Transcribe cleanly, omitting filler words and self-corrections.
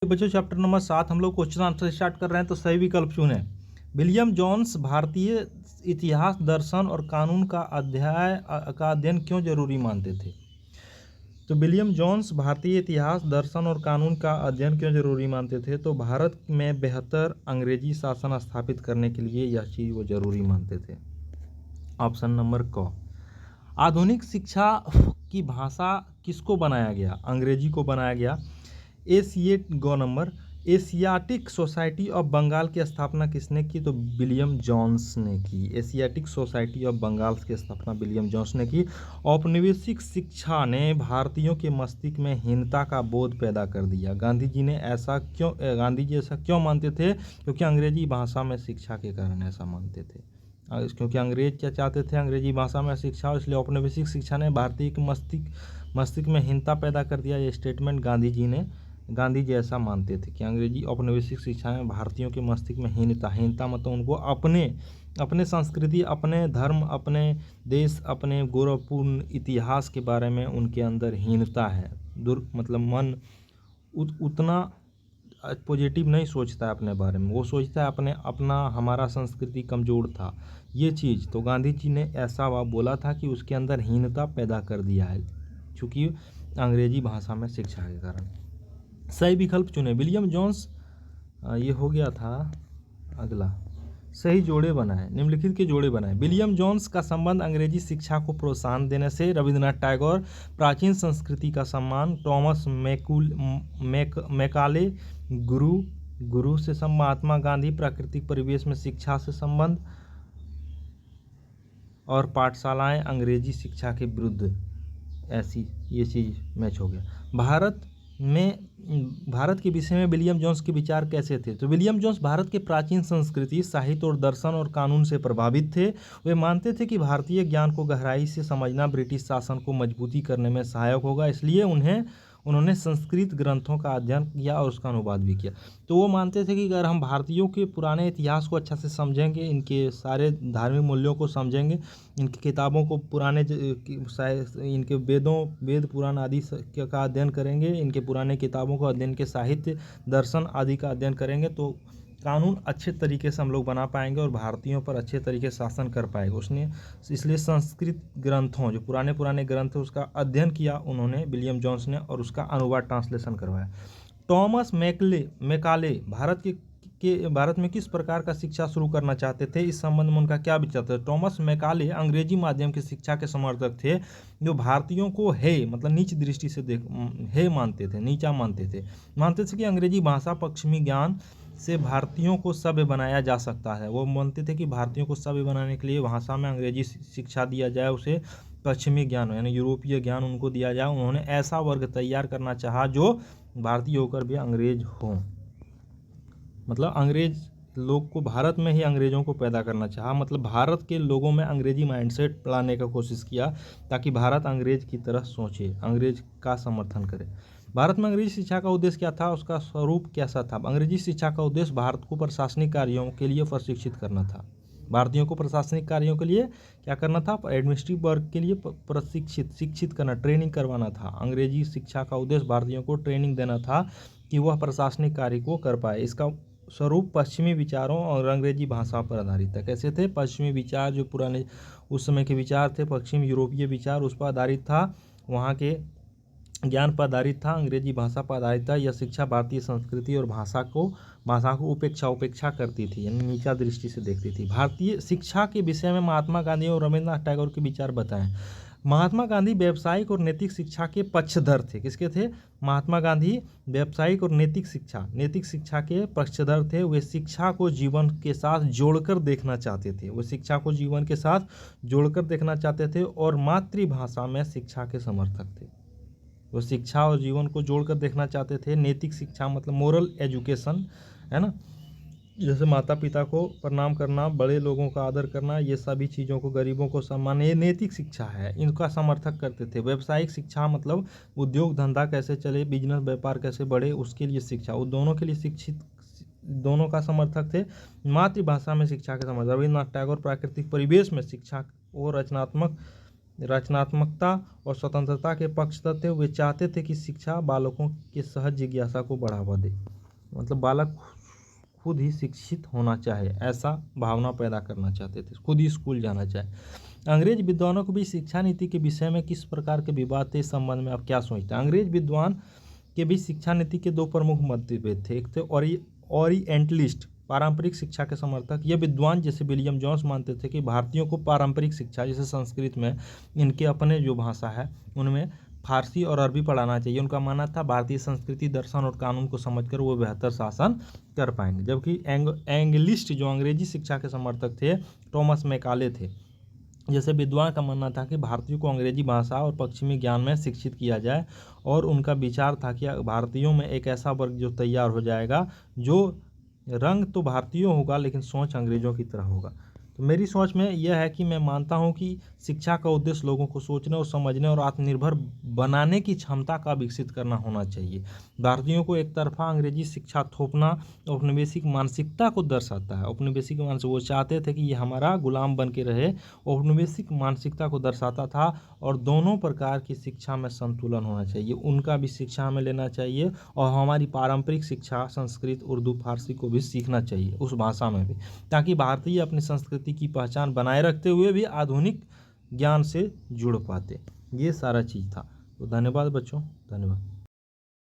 बच्चों chapter number 7 हम लोग क्वेश्चन आंसर स्टार्ट कर रहे हैं, तो सही विकल्प चुने। विलियम जोन्स भारतीय इतिहास, दर्शन और कानून का अध्ययन क्यों जरूरी मानते थे? तो विलियम जोन्स भारतीय इतिहास, दर्शन और कानून का अध्ययन क्यों जरूरी मानते थे? तो भारत में बेहतर अंग्रेजी शासन स्थापित करने के लिए यह चीज़ वो जरूरी मानते थे। ऑप्शन नंबर क। आधुनिक शिक्षा की भाषा किसको बनाया गया? अंग्रेजी को बनाया गया। एशियाटिक सोसाइटी ऑफ बंगाल की स्थापना किसने की? तो विलियम जोन्स ने की। एशियाटिक सोसाइटी ऑफ बंगाल की स्थापना विलियम जोन्स ने की। औपनिवेशिक शिक्षा ने भारतीयों के मस्तिष्क में हीनता का बोध पैदा कर दिया। गांधी जी ऐसा क्यों मानते थे? क्योंकि अंग्रेजी भाषा में शिक्षा के कारण ऐसा मानते थे। क्योंकि अंग्रेज क्या चाहते थे? अंग्रेजी भाषा में शिक्षा, इसलिए औपनिवेशिक शिक्षा ने भारतीय के मस्तिष्क में हीनता पैदा कर दिया। ये स्टेटमेंट गांधी जी ऐसा मानते थे कि अंग्रेजी औपनिवेशिक शिक्षा में भारतीयों के मस्तिष्क में हीनता मतलब उनको अपने संस्कृति, अपने धर्म, अपने देश, अपने गौरवपूर्ण इतिहास के बारे में उनके अंदर हीनता है। मतलब मन उतना पॉजिटिव नहीं सोचता है अपने बारे में, वो सोचता है अपना हमारा संस्कृति कमज़ोर था, ये चीज़। तो गांधी जी ने ऐसा बोला था कि उसके अंदर हीनता पैदा कर दिया है, चूँकि अंग्रेजी भाषा में शिक्षा के कारण। सही विकल्प चुने। विलियम जोन्स, ये हो गया था। अगला सही जोड़े बनाए, निम्नलिखित के जोड़े बनाए। विलियम जोन्स का संबंध अंग्रेजी शिक्षा को प्रोत्साहन देने से। रविन्द्रनाथ टैगोर, प्राचीन संस्कृति का सम्मान। टॉमस मैकाले, गुरु से संबंध। महात्मा गांधी, प्राकृतिक परिवेश में शिक्षा से संबंध। और पाठशालाएं अंग्रेजी शिक्षा के विरुद्ध, ऐसी ये चीज़ मैच हो गया। भारत के विषय में विलियम जोन्स के विचार कैसे थे? तो विलियम जोन्स भारत के प्राचीन संस्कृति, साहित्य और दर्शन और कानून से प्रभावित थे। वे मानते थे कि भारतीय ज्ञान को गहराई से समझना ब्रिटिश शासन को मजबूती करने में सहायक होगा, इसलिए उन्होंने संस्कृत ग्रंथों का अध्ययन किया और उसका अनुवाद भी किया। तो वो मानते थे कि अगर हम भारतीयों के पुराने इतिहास को अच्छा से समझेंगे, इनके सारे धार्मिक मूल्यों को समझेंगे, इनकी किताबों को इनके वेद पुराण आदि का अध्ययन करेंगे, इनके पुराने किताबों को अध्ययन के साहित्य, दर्शन आदि का अध्ययन करेंगे, तो कानून अच्छे तरीके से हम लोग बना पाएंगे और भारतीयों पर अच्छे तरीके से शासन कर पाएंगे। उसने इसलिए संस्कृत ग्रंथों, जो पुराने ग्रंथ है, उसका अध्ययन किया उन्होंने, विलियम जोन्स ने, और उसका अनुवाद, ट्रांसलेशन करवाया। टॉमस मैकाले भारत में किस प्रकार का शिक्षा शुरू करना चाहते थे? इस संबंध में उनका क्या विचार था? टॉमस मैकाले अंग्रेजी माध्यम की शिक्षा के समर्थक थे, जो भारतीयों को मतलब नीच दृष्टि से नीचा मानते थे कि अंग्रेजी भाषा पश्चिमी ज्ञान से भारतीयों को सभ्य बनाया जा सकता है। वो मानते थे कि भारतीयों को सभ्य बनाने के लिए भाषा में अंग्रेजी शिक्षा दिया जाए, उसे पश्चिमी ज्ञान यानी यूरोपीय ज्ञान उनको दिया जाए। उन्होंने ऐसा वर्ग तैयार करना चाहा जो भारतीय होकर भी अंग्रेज हो, मतलब अंग्रेज लोग को भारत में ही अंग्रेजों को पैदा करना चाहा, मतलब भारत के लोगों में अंग्रेजी माइंडसेट लाने का कोशिश किया, ताकि भारत अंग्रेज की तरह सोचे, अंग्रेज का समर्थन करे। भारत में अंग्रेजी शिक्षा का उद्देश्य क्या था? उसका स्वरूप कैसा था? अंग्रेजी शिक्षा का उद्देश्य भारत को प्रशासनिक कार्यों के लिए प्रशिक्षित करना था। भारतीयों को प्रशासनिक कार्यों के लिए क्या करना था? एडमिनिस्ट्रेटिव वर्क के लिए शिक्षित करना, ट्रेनिंग करवाना था। अंग्रेजी शिक्षा का उद्देश्य भारतीयों को ट्रेनिंग देना था कि वह प्रशासनिक कार्य को कर पाए। इसका स्वरूप पश्चिमी विचारों और अंग्रेजी भाषा पर आधारित था। कैसे थे? पश्चिमी विचार, जो पुराने उस समय के विचार थे, पश्चिम यूरोपीय विचार, उस पर आधारित था, वहाँ के ज्ञान पर आधारित था, अंग्रेजी भाषा पर आधारित था। यह शिक्षा भारतीय संस्कृति और भाषा को उपेक्षा करती थी, यानी नीचा दृष्टि से देखती थी। भारतीय शिक्षा के विषय में महात्मा गांधी और रविन्द्रनाथ टैगोर के विचार बताएं। महात्मा गांधी व्यावसायिक और नैतिक शिक्षा के पक्षधर थे। किसके थे? महात्मा गांधी व्यावसायिक और नैतिक शिक्षा के पक्षधर थे। वे शिक्षा को जीवन के साथ जोड़कर देखना चाहते थे और मातृभाषा में शिक्षा के समर्थक थे। वो शिक्षा और जीवन को जोड़कर देखना चाहते थे। नैतिक शिक्षा मतलब मोरल एजुकेशन, है ना, जैसे माता पिता को प्रणाम करना, बड़े लोगों का आदर करना, ये सभी चीज़ों को, गरीबों को सम्मान, ये नैतिक शिक्षा है, इनका समर्थक करते थे। व्यावसायिक शिक्षा मतलब उद्योग धंधा कैसे चले, बिजनेस व्यापार कैसे बढ़े, उसके लिए शिक्षा, वो दोनों के लिए दोनों का समर्थक थे। मातृभाषा में शिक्षा के समर्थक रविन्द्रनाथ टैगोर प्राकृतिक परिवेश में शिक्षा और रचनात्मक रचनात्मकता और स्वतंत्रता के पक्षधर थे। वे चाहते थे कि शिक्षा बालकों के सहज जिज्ञासा को बढ़ावा दे, मतलब बालक खुद ही शिक्षित होना चाहे, ऐसा भावना पैदा करना चाहते थे, खुद ही स्कूल जाना चाहे। अंग्रेज विद्वानों के बीच शिक्षा नीति के विषय में किस प्रकार के विवाद थे, इस संबंध में आप क्या सोचते हैं? अंग्रेज विद्वान के बीच शिक्षा नीति के दो प्रमुख मतभेद थे। एक थे ओरिएंटलिस्ट, पारंपरिक शिक्षा के समर्थक। ये विद्वान जैसे विलियम जोन्स मानते थे कि भारतीयों को पारंपरिक शिक्षा, जैसे संस्कृत में इनके अपने जो भाषा है उनमें फारसी और अरबी पढ़ाना चाहिए। उनका मानना था भारतीय संस्कृति, दर्शन और कानून को समझकर वो बेहतर शासन कर पाएंगे। जबकि एंग्लिस्ट जो अंग्रेजी शिक्षा के समर्थक थे, टॉमस मैकाले थे। जैसे विद्वान का मानना था कि भारतीयों को अंग्रेजी भाषा और पश्चिमी ज्ञान में शिक्षित किया जाए, और उनका विचार था कि भारतीयों में एक ऐसा वर्ग जो तैयार हो जाएगा जो रंग तो भारतीयों होगा लेकिन सोच अंग्रेजों की तरह होगा। तो मेरी सोच में यह है कि मैं मानता हूं कि शिक्षा का उद्देश्य लोगों को सोचने और समझने और आत्मनिर्भर बनाने की क्षमता का विकसित करना होना चाहिए। भारतीयों को एक तरफा अंग्रेजी शिक्षा थोपना औपनिवेशिक मानसिकता को दर्शाता है। औपनिवेशिक मानसिकता, वो चाहते थे कि ये हमारा गुलाम बन के रहे, औपनिवेशिक मानसिकता को दर्शाता था। और दोनों प्रकार की शिक्षा में संतुलन होना चाहिए, उनका भी शिक्षा हमें लेना चाहिए और हमारी पारंपरिक शिक्षा संस्कृत, उर्दू, फारसी को भी सीखना चाहिए उस भाषा में भी, ताकि भारतीय अपनी संस्कृति की पहचान बनाए रखते हुए भी आधुनिक ज्ञान से जुड़ पाते। ये सारा चीज़ था। तो धन्यवाद बच्चों, धन्यवाद।